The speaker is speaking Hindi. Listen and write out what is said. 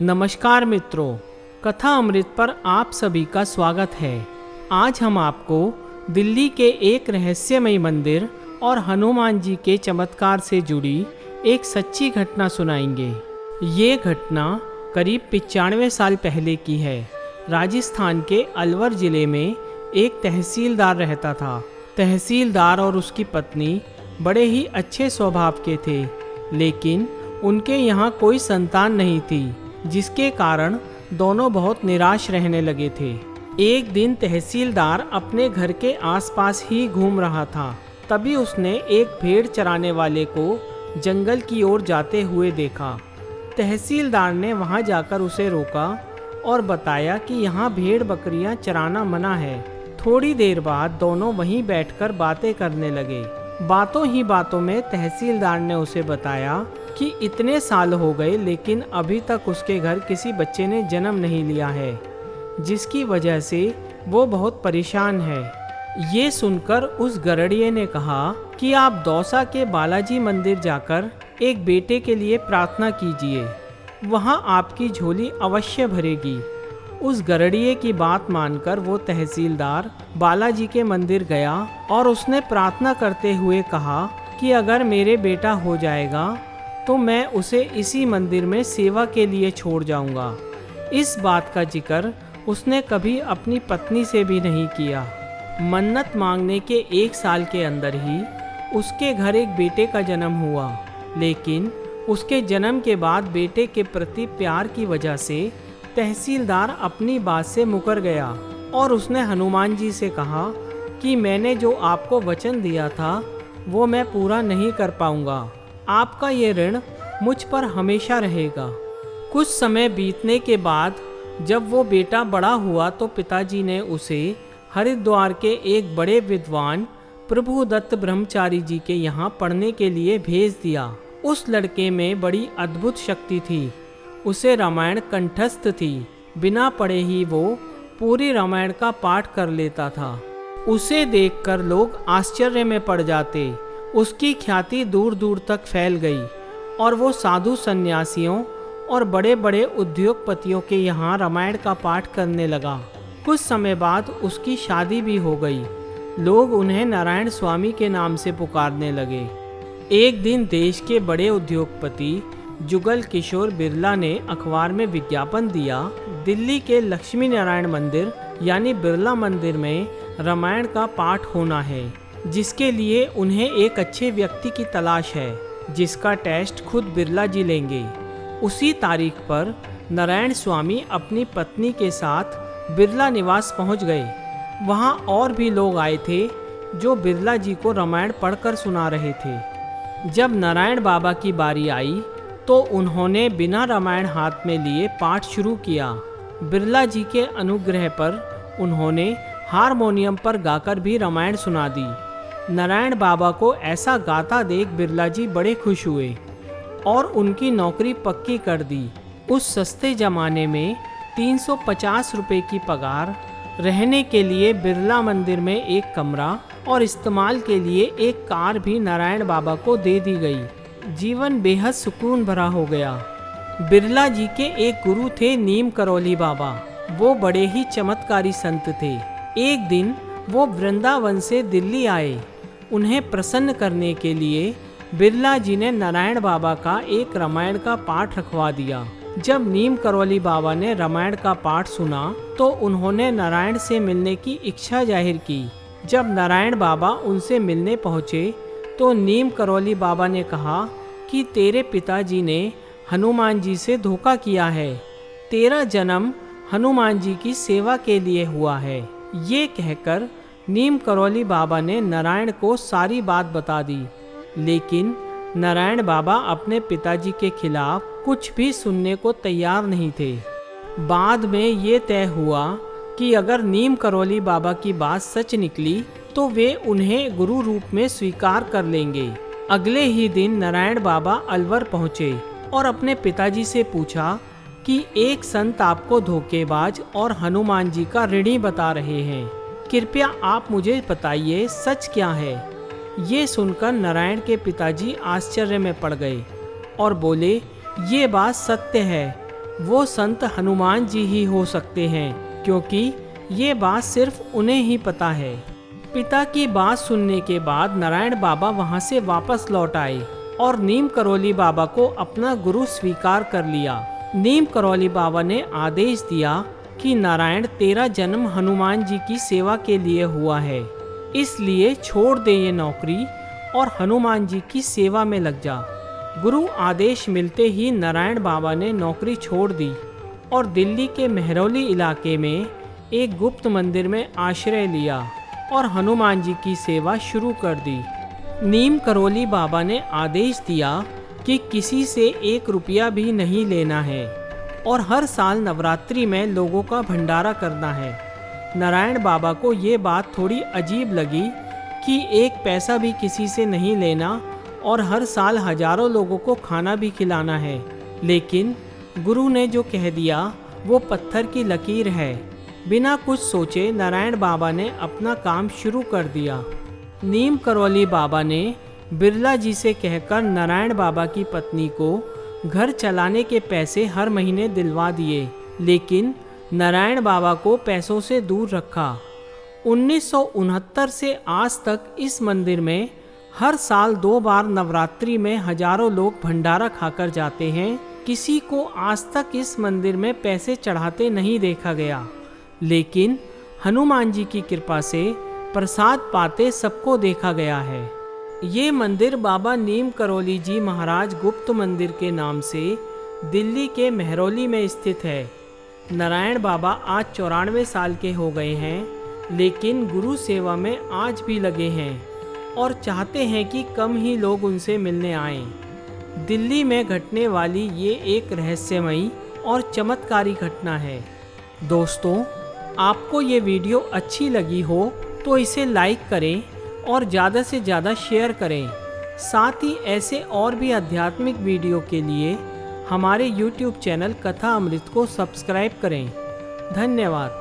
नमस्कार मित्रों, कथा अमृत पर आप सभी का स्वागत है। आज हम आपको दिल्ली के एक रहस्यमय मंदिर और हनुमान जी के चमत्कार से जुड़ी एक सच्ची घटना सुनाएंगे। ये घटना करीब 95 साल पहले की है। राजस्थान के अलवर जिले में एक तहसीलदार रहता था। तहसीलदार और उसकी पत्नी बड़े ही अच्छे स्वभाव के थे, लेकिन उनके यहाँ कोई संतान नहीं थी, जिसके कारण दोनों बहुत निराश रहने लगे थे। एक दिन तहसीलदार अपने घर के आसपास ही घूम रहा था। तभी उसने एक भेड़ चराने वाले को जंगल की ओर जाते हुए देखा। तहसीलदार ने वहां जाकर उसे रोका और बताया कि यहाँ भेड़ बकरियां चराना मना है। थोड़ी देर बाद दोनों वहीं बैठकर बातें करने लगे। बातों ही बातों में तहसीलदार ने उसे बताया कि इतने साल हो गए, लेकिन अभी तक उसके घर किसी बच्चे ने जन्म नहीं लिया है, जिसकी वजह से वो बहुत परेशान है। ये सुनकर उस गरड़िए ने कहा कि आप दौसा के बालाजी मंदिर जाकर एक बेटे के लिए प्रार्थना कीजिए, वहाँ आपकी झोली अवश्य भरेगी। उस गरड़िए की बात मानकर वो तहसीलदार बालाजी के मंदिर गया और उसने प्रार्थना करते हुए कहा कि अगर मेरे बेटा हो जाएगा तो मैं उसे इसी मंदिर में सेवा के लिए छोड़ जाऊंगा। इस बात का जिक्र उसने कभी अपनी पत्नी से भी नहीं किया। मन्नत मांगने के 1 साल के अंदर ही उसके घर एक बेटे का जन्म हुआ, लेकिन उसके जन्म के बाद बेटे के प्रति प्यार की वजह से तहसीलदार अपनी बात से मुकर गया और उसने हनुमान जी से कहा कि मैंने जो आपको वचन दिया था वो मैं पूरा नहीं कर पाऊंगा। आपका ये ऋण मुझ पर हमेशा रहेगा। कुछ समय बीतने के बाद जब वो बेटा बड़ा हुआ तो पिताजी ने उसे हरिद्वार के एक बड़े विद्वान प्रभुदत्त ब्रह्मचारी जी के यहाँ पढ़ने के लिए भेज दिया। उस लड़के में बड़ी अद्भुत शक्ति थी। उसे रामायण कंठस्थ थी। बिना पढ़े ही वो पूरी रामायण का पाठ कर लेता था। उसे देखकर लोग आश्चर्य में पड़ जाते। उसकी ख्याति दूर दूर तक फैल गई और वो साधु सन्यासियों और बड़े बड़े उद्योगपतियों के यहाँ रामायण का पाठ करने लगा। कुछ समय बाद उसकी शादी भी हो गई। लोग उन्हें नारायण स्वामी के नाम से पुकारने लगे। एक दिन देश के बड़े उद्योगपति जुगल किशोर बिरला ने अखबार में विज्ञापन दिया, दिल्ली के लक्ष्मी नारायण मंदिर यानी बिरला मंदिर में रामायण का पाठ होना है, जिसके लिए उन्हें एक अच्छे व्यक्ति की तलाश है, जिसका टेस्ट खुद बिरला जी लेंगे। उसी तारीख पर नारायण स्वामी अपनी पत्नी के साथ बिरला निवास पहुंच गए। वहां और भी लोग आए थे जो बिरला जी को रामायण पढ़कर सुना रहे थे। जब नारायण बाबा की बारी आई तो उन्होंने बिना रामायण हाथ में लिए पाठ शुरू किया। बिरला जी के अनुग्रह पर उन्होंने हारमोनियम पर गाकर भी रामायण सुना दी। नारायण बाबा को ऐसा गाता देख बिरला जी बड़े खुश हुए और उनकी नौकरी पक्की कर दी। उस सस्ते ज़माने में 350 रुपये की पगार, रहने के लिए बिरला मंदिर में एक कमरा और इस्तेमाल के लिए एक कार भी नारायण बाबा को दे दी गई। जीवन बेहद सुकून भरा हो गया। बिरला जी के एक गुरु थे नीम करौली बाबा। वो बड़े ही चमत्कारी संत थे। एक दिन वो वृंदावन से दिल्ली आए। उन्हें प्रसन्न करने के लिए बिरला जी ने नारायण बाबा का एक रामायण का पाठ रखवा दिया। जब नीम करौली बाबा ने रामायण का पाठ सुना तो उन्होंने नारायण से मिलने की इच्छा जाहिर की। जब नारायण बाबा उनसे मिलने पहुँचे तो नीम करौली बाबा ने कहा कि तेरे पिताजी ने हनुमान जी से धोखा किया है। तेरा जन्म हनुमान जी की सेवा के लिए हुआ है। ये कहकर नीम करौली बाबा ने नारायण को सारी बात बता दी, लेकिन नारायण बाबा अपने पिताजी के खिलाफ कुछ भी सुनने को तैयार नहीं थे। बाद में ये तय हुआ कि अगर नीम करौली बाबा की बात सच निकली तो वे उन्हें गुरु रूप में स्वीकार कर लेंगे। अगले ही दिन नारायण बाबा अलवर पहुँचे और अपने पिताजी से पूछा कि एक संत आपको धोखेबाज और हनुमान जी का ऋणी बता रहे हैं, कृपया आप मुझे बताइए सच क्या है। ये सुनकर नारायण के पिताजी आश्चर्य में पड़ गए और बोले, ये बात सत्य है। वो संत हनुमान जी ही हो सकते हैं, क्योंकि ये बात सिर्फ उन्हें ही पता है। पिता की बात सुनने के बाद नारायण बाबा वहाँ से वापस लौट आए और नीम करौली बाबा को अपना गुरु स्वीकार कर लिया। नीम करौली बाबा ने आदेश दिया कि नारायण, तेरा जन्म हनुमान जी की सेवा के लिए हुआ है, इसलिए छोड़ दे ये नौकरी और हनुमान जी की सेवा में लग जा। गुरु आदेश मिलते ही नारायण बाबा ने नौकरी छोड़ दी और दिल्ली के महरौली इलाके में एक गुप्त मंदिर में आश्रय लिया और हनुमान जी की सेवा शुरू कर दी। नीम करौली बाबा ने आदेश दिया कि किसी से 1 रुपया भी नहीं लेना है और हर साल नवरात्रि में लोगों का भंडारा करना है। नारायण बाबा को ये बात थोड़ी अजीब लगी कि 1 पैसा भी किसी से नहीं लेना और हर साल हजारों लोगों को खाना भी खिलाना है, लेकिन गुरु ने जो कह दिया वो पत्थर की लकीर है। बिना कुछ सोचे नारायण बाबा ने अपना काम शुरू कर दिया। नीम करौली बाबा ने बिरला जी से कहकर नारायण बाबा की पत्नी को घर चलाने के पैसे हर महीने दिलवा दिए, लेकिन नारायण बाबा को पैसों से दूर रखा। 1969 से आज तक इस मंदिर में हर साल 2 बार नवरात्रि में हजारों लोग भंडारा खाकर जाते हैं। किसी को आज तक इस मंदिर में पैसे चढ़ाते नहीं देखा गया, लेकिन हनुमान जी की कृपा से प्रसाद पाते सबको देखा गया है। ये मंदिर बाबा नीम करौली जी महाराज गुप्त मंदिर के नाम से दिल्ली के महरौली में स्थित है। नारायण बाबा आज 94 साल के हो गए हैं, लेकिन गुरु सेवा में आज भी लगे हैं और चाहते हैं कि कम ही लोग उनसे मिलने आएं। दिल्ली में घटने वाली ये एक रहस्यमयी और चमत्कारी घटना है। दोस्तों, आपको ये वीडियो अच्छी लगी हो तो इसे लाइक करें और ज़्यादा से ज़्यादा शेयर करें। साथ ही ऐसे और भी आध्यात्मिक वीडियो के लिए हमारे YouTube चैनल कथा अमृत को सब्सक्राइब करें। धन्यवाद।